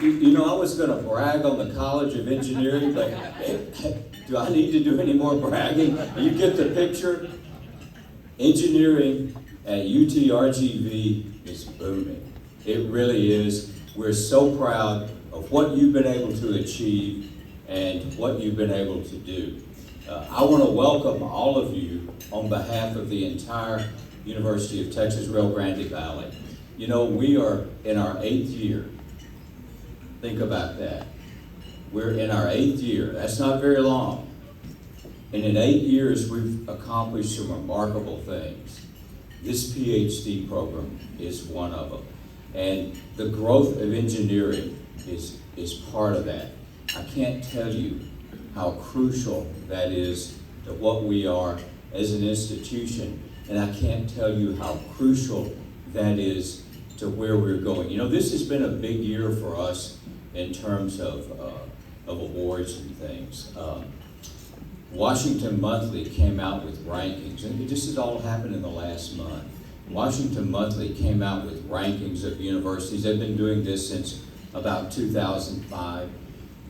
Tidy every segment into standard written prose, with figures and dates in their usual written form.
You know, I was going to brag on the College of Engineering, but do I need to do any more bragging? You get the picture? Engineering at UTRGV is booming. It really is. We're so proud of what you've been able to achieve and what you've been able to do. I want to welcome all of you on behalf of the entire University of Texas Rio Grande Valley. You know, we are in our 8th year. Think about that. We're in our 8th year. That's not very long. And in 8 years, we've accomplished some remarkable things. This PhD program is one of them. And the growth of engineering is part of that. I can't tell you how crucial that is to what we are as an institution. And I can't tell you how crucial that is to where we're going. You know, this has been a big year for us in terms of awards and things. Washington Monthly came out with rankings, and this has all happened in the last month. Washington Monthly came out with rankings of universities. They've been doing this since about 2005.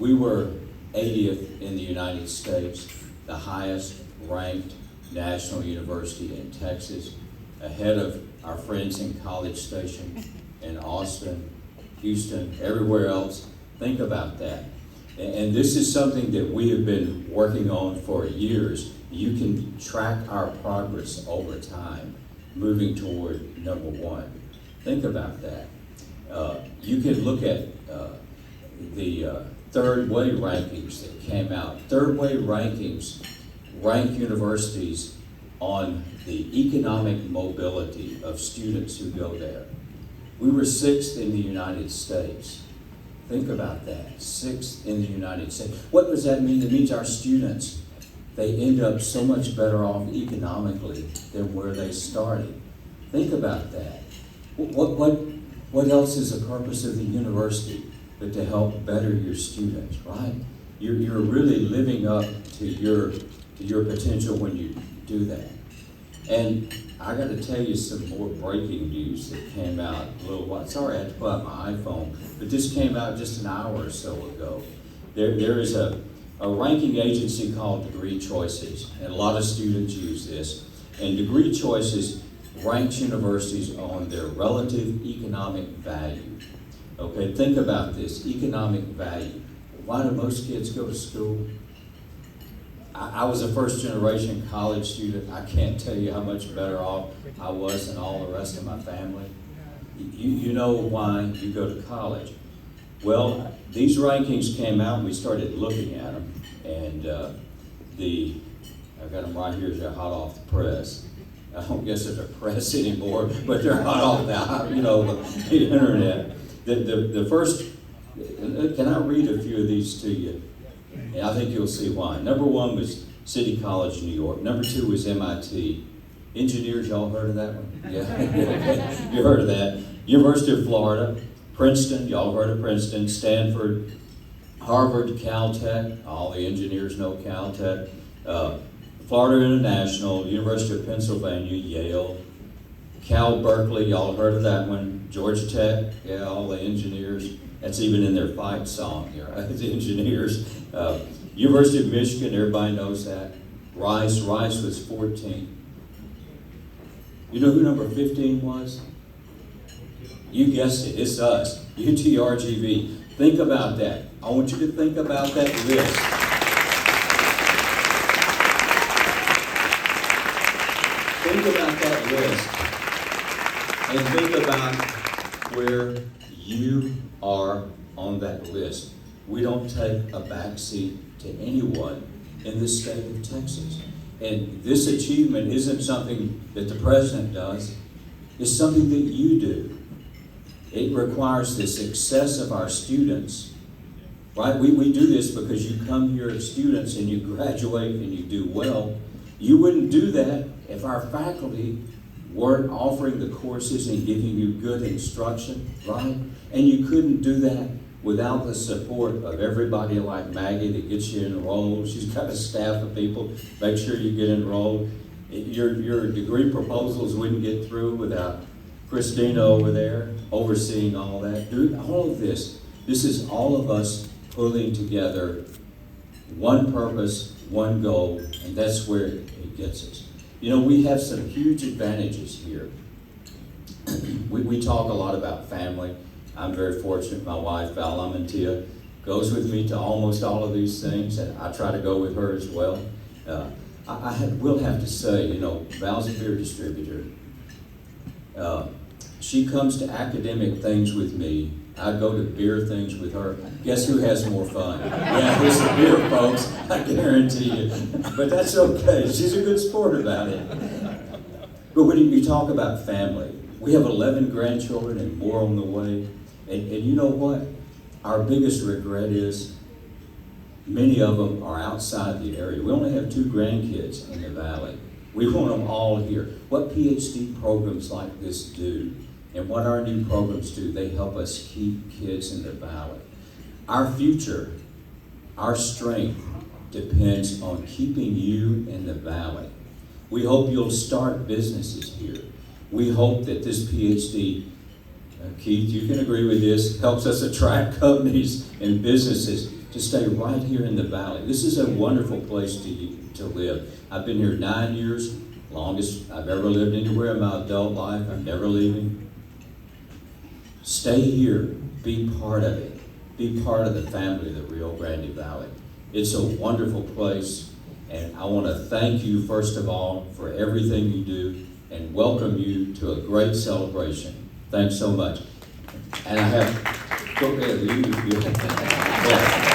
We were 80th in the United States, the highest ranked national university in Texas, ahead of our friends in College Station, in Austin, Houston, everywhere else. Think about that. And this is something that we have been working on for years. You can track our progress over time, moving toward number one. Think about that. You can look at the third way rankings that came out. Third way rankings rank universities on the economic mobility of students who go there. We were 6th in the United States. Think about that, 6th in the United States. What does that mean? It means our students, they end up so much better off economically than where they started. Think about that. What else is the purpose of the university but to help better your students, right? You're really living up to your potential when you do that. And I got to tell you some more breaking news that came out a little while. Sorry, I had to pull out my iPhone, but this came out just an hour or so ago. There is a ranking agency called Degree Choices, and a lot of students use this. And Degree Choices ranks universities on their relative economic value. Okay, think about this, economic value. Why do most kids go to school? I was a first-generation college student. I can't tell you how much better off I was than all the rest of my family. You know why you go to college. Well, these rankings came out and we started looking at them. And I've got them right here, they're hot off the press. I don't guess they're the press anymore, but they're hot off the internet. The first, can I read a few of these to you? And I think you'll see why. Number 1 was City College, New York. Number 2 was MIT. Engineers, y'all heard of that one? Yeah, you heard of that. University of Florida, Princeton, y'all heard of Princeton, Stanford, Harvard, Caltech, all the engineers know Caltech, Florida International, University of Pennsylvania, Yale, Cal Berkeley, y'all heard of that one, Georgia Tech, yeah, all the engineers. That's even in their fight song, right? The engineers. University of Michigan, everybody knows that. Rice was 14. You know who number 15 was? You guessed it, it's us, UTRGV. Think about that. I want you to think about that list. Think about that list. And think about where you are on that list. We don't take a backseat to anyone in the state of Texas. And this achievement isn't something that the president does. It's something that you do. It requires the success of our students, right? We do this because you come here as students and you graduate and you do well. You wouldn't do that if our faculty weren't offering the courses and giving you good instruction, right? And you couldn't do that without the support of everybody like Maggie that gets you enrolled. She's got a staff of people, make sure you get enrolled. Your degree proposals wouldn't get through without Christina over there overseeing all that. Doing all of this This is all of us pulling together one purpose, one goal, and that's where it gets us. You know, we have some huge advantages here. We talk a lot about family. I'm very fortunate. My wife, Val Amantia, goes with me to almost all of these things, and I try to go with her as well. Will have to say, you know, Val's a beer distributor. She comes to academic things with me. I go to beer things with her. Guess who has more fun? Yeah, it's the beer folks, I guarantee you. But that's okay. She's a good sport about it. But when you talk about family, we have 11 grandchildren and more on the way. And you know what? Our biggest regret is many of them are outside the area. We only have 2 grandkids in the valley. We want them all here. What PhD programs like this do, and what our new programs do, they help us keep kids in the valley. Our future, our strength, depends on keeping you in the valley. We hope you'll start businesses here. We hope that this PhD, Keith, you can agree with this, helps us attract companies and businesses to stay right here in the valley. This is a wonderful place to live. I've been here 9 years, longest I've ever lived anywhere in my adult life. I'm never leaving. Stay here, be part of it. Be part of the family of the Rio Grande Valley. It's a wonderful place, and I want to thank you, first of all, for everything you do, and welcome you to a great celebration. Thanks so much. And I have, go ahead, you. Yeah.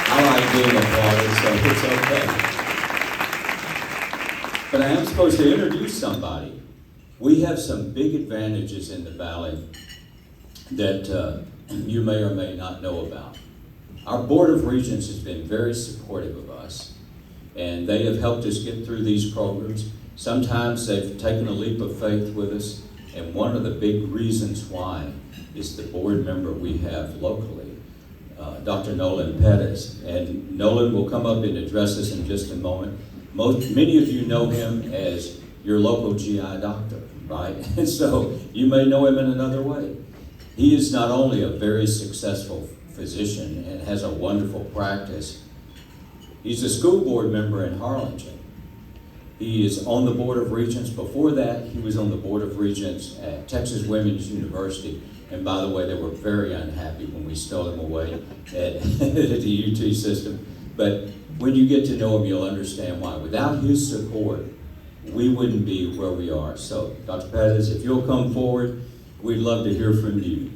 I like being applauded, so it's okay. But I am supposed to introduce somebody. We have some big advantages in the valley that you may or may not know about. Our Board of Regents has been very supportive of us, and they have helped us get through these programs. Sometimes they've taken a leap of faith with us, and one of the big reasons why is the board member we have locally, Dr. Nolan Pettis. And Nolan will come up and address us in just a moment. Many of you know him as your local GI doctor, right? And so you may know him in another way. He is not only a very successful physician and has a wonderful practice, he's a school board member in Harlingen. He is on the Board of Regents. Before that, he was on the Board of Regents at Texas Women's University. And by the way, they were very unhappy when we stole him away at the UT system. But when you get to know him, you'll understand why. Without his support, we wouldn't be where we are. So, Dr. Pettis, if you'll come forward, we'd love to hear from you.